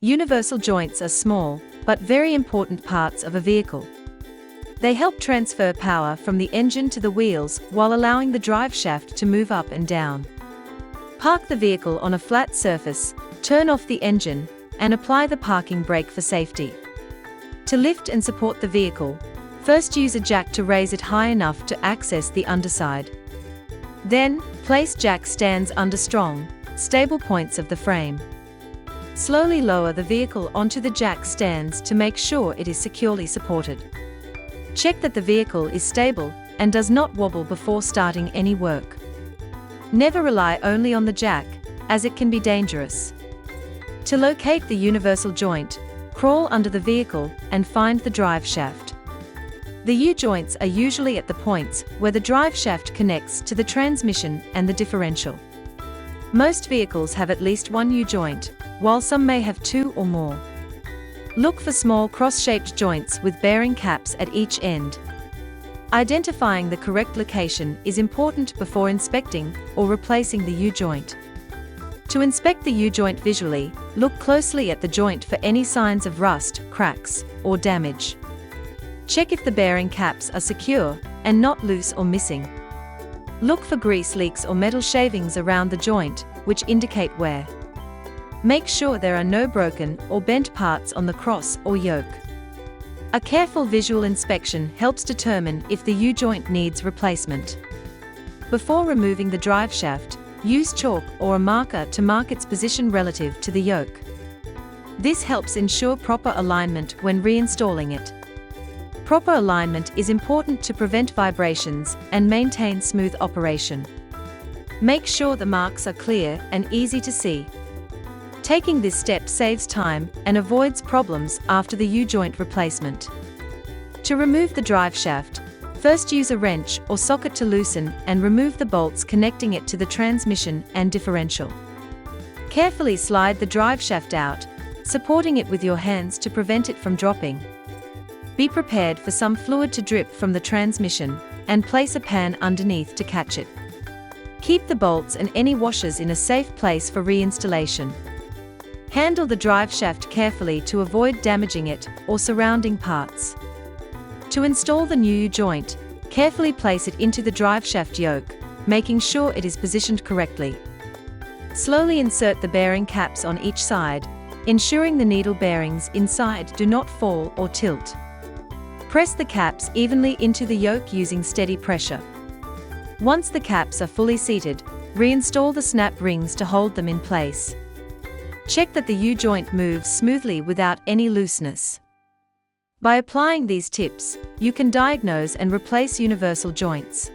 Universal joints are small, but very important parts of a vehicle. They help transfer power from the engine to the wheels while allowing the drive shaft to move up and down. Park the vehicle on a flat surface, turn off the engine, and apply the parking brake for safety. To lift and support the vehicle, first use a jack to raise it high enough to access the underside. Then, place jack stands under strong, stable points of the frame. Slowly lower the vehicle onto the jack stands to make sure it is securely supported. Check that the vehicle is stable and does not wobble before starting any work. Never rely only on the jack, as it can be dangerous. To locate the universal joint, crawl under the vehicle and find the drive shaft. The U-joints are usually at the points where the drive shaft connects to the transmission and the differential. Most vehicles have at least one U-joint, while some may have two or more. Look for small cross-shaped joints with bearing caps at each end. Identifying the correct location is important before inspecting or replacing the U-joint. To inspect the U-joint visually, look closely at the joint for any signs of rust, cracks, or damage. Check if the bearing caps are secure and not loose or missing. Look for grease leaks or metal shavings around the joint, which indicate wear. Make sure there are no broken or bent parts on the cross or yoke. A careful visual inspection helps determine if the U-joint needs replacement. Before removing the drive shaft, use chalk or a marker to mark its position relative to the yoke. This helps ensure proper alignment when reinstalling it. Proper alignment is important to prevent vibrations and maintain smooth operation. Make sure the marks are clear and easy to see. Taking this step saves time and avoids problems after the U-joint replacement. To remove the drive shaft, first use a wrench or socket to loosen and remove the bolts connecting it to the transmission and differential. Carefully slide the drive shaft out, supporting it with your hands to prevent it from dropping. Be prepared for some fluid to drip from the transmission, and place a pan underneath to catch it. Keep the bolts and any washers in a safe place for reinstallation. Handle the drive shaft carefully to avoid damaging it or surrounding parts. To install the new U-joint, carefully place it into the drive shaft yoke, making sure it is positioned correctly. Slowly insert the bearing caps on each side, ensuring the needle bearings inside do not fall or tilt. Press the caps evenly into the yoke using steady pressure. Once the caps are fully seated, reinstall the snap rings to hold them in place. Check that the U-joint moves smoothly without any looseness. By applying these tips, you can diagnose and replace universal joints.